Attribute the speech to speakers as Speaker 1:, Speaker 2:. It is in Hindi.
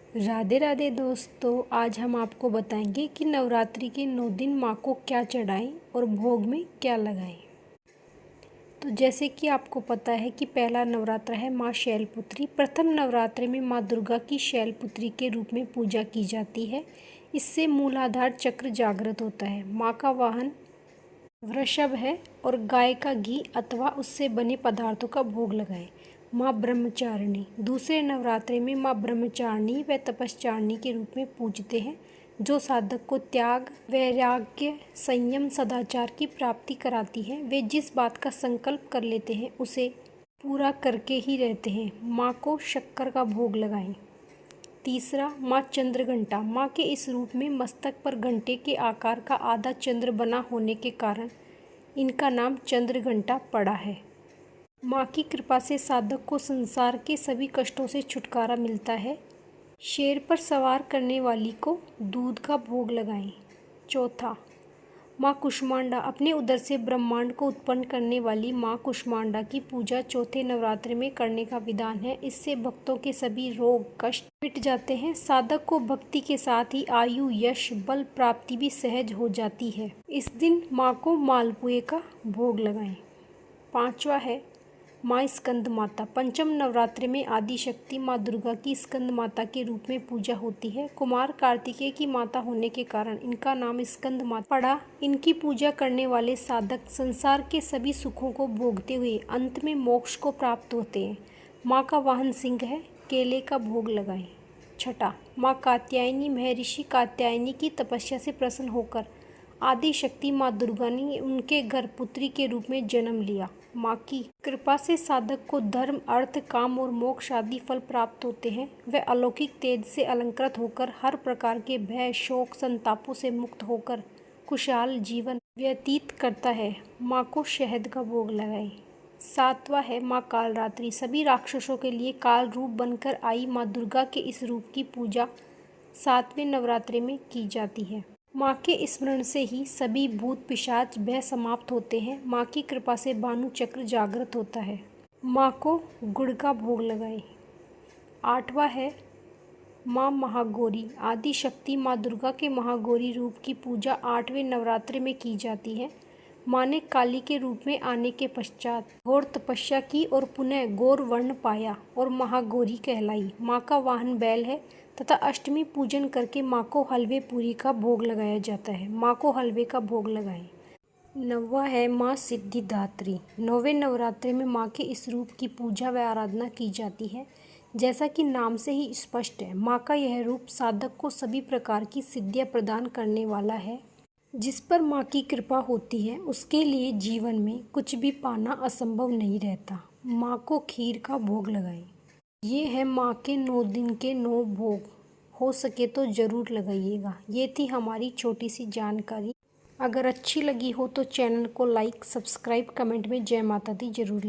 Speaker 1: राधे राधे दोस्तों, आज हम आपको बताएंगे कि नवरात्रि के 9 दिन माँ को क्या चढ़ाएं और भोग में क्या लगाएं। तो जैसे कि आपको पता है कि पहला नवरात्र है माँ शैलपुत्री। प्रथम नवरात्रि में माँ दुर्गा की शैलपुत्री के रूप में पूजा की जाती है। इससे मूलाधार चक्र जागृत होता है। माँ का वाहन वृषभ है और गाय का घी अथवा उससे बने पदार्थों का भोग लगाएं। माँ ब्रह्मचारिणी। दूसरे नवरात्रि में माँ ब्रह्मचारिणी व तपस्चारिणी के रूप में पूजते हैं, जो साधक को त्याग, वैराग्य, संयम, सदाचार की प्राप्ति कराती है। वे जिस बात का संकल्प कर लेते हैं उसे पूरा करके ही रहते हैं। माँ को शक्कर का भोग लगाएं। तीसरा, माँ चंद्रघंटा। माँ के इस रूप में मस्तक पर घंटे के आकार का आधा चंद्र बना होने के कारण इनका नाम चंद्रघंटा पड़ा है। माँ की कृपा से साधक को संसार के सभी कष्टों से छुटकारा मिलता है। शेर पर सवार करने वाली को दूध का भोग लगाएं। चौथा, माँ कुष्मांडा। अपने उदर से ब्रह्मांड को उत्पन्न करने वाली माँ कुष्मांडा की पूजा चौथे नवरात्रि में करने का विधान है। इससे भक्तों के सभी रोग कष्ट मिट जाते हैं। साधक को भक्ति के साथ ही आयु, यश, बल प्राप्ति भी सहज हो जाती है। इस दिन माँ को मालपुए का भोग लगाएं। पांचवा है माँ स्कंद माता। पंचम नवरात्रि में आदि शक्ति माँ दुर्गा की स्कंद माता के रूप में पूजा होती है। कुमार कार्तिकेय की माता होने के कारण इनका नाम स्कंद माता पड़ा। इनकी पूजा करने वाले साधक संसार के सभी सुखों को भोगते हुए अंत में मोक्ष को प्राप्त होते हैं। माँ का वाहन सिंह है। केले का भोग लगाएं। छठा, माँ कात्यायनी। महर्षि कात्यायनी की तपस्या से प्रसन्न होकर आदि शक्ति माँ दुर्गा ने उनके घर पुत्री के रूप में जन्म लिया। माँ की कृपा से साधक को धर्म, अर्थ, काम और मोक्ष आदि फल प्राप्त होते हैं। वह अलौकिक तेज से अलंकृत होकर हर प्रकार के भय, शोक, संतापों से मुक्त होकर खुशहाल जीवन व्यतीत करता है। माँ को शहद का भोग लगाएं। सातवां है माँ कालरात्रि। सभी राक्षसों के लिए काल रूप बनकर आई माँ दुर्गा के इस रूप की पूजा 7वें नवरात्रि में की जाती है। माँ के स्मरण से ही सभी भूत, पिशाच, भय समाप्त होते हैं। माँ की कृपा से भानु चक्र जागृत होता है। माँ को गुड़ का भोग लगाएं। आठवां है माँ महागौरी। आदि शक्ति माँ दुर्गा के महागौरी रूप की पूजा 8वें नवरात्रि में की जाती है। माँ ने काली के रूप में आने के पश्चात घोर तपस्या की और पुनः गौर वर्ण पाया और महागौरी कहलाई। माँ का वाहन बैल है तथा अष्टमी पूजन करके माँ को हलवे पूरी का भोग लगाया जाता है। माँ को हलवे का भोग लगाएं। नौवां है माँ सिद्धिदात्री। 9वें नवरात्रि में माँ के इस रूप की पूजा व आराधना की जाती है। जैसा कि नाम से ही स्पष्ट है, माँ का यह रूप साधक को सभी प्रकार की सिद्धियाँ प्रदान करने वाला है। जिस पर माँ की कृपा होती है उसके लिए जीवन में कुछ भी पाना असंभव नहीं रहता। माँ को खीर का भोग लगाएं। ये है माँ के 9 दिन के 9 भोग। हो सके तो ज़रूर लगाइएगा। ये थी हमारी छोटी सी जानकारी। अगर अच्छी लगी हो तो चैनल को लाइक, सब्सक्राइब, कमेंट में जय माता दी जरूर लिखें।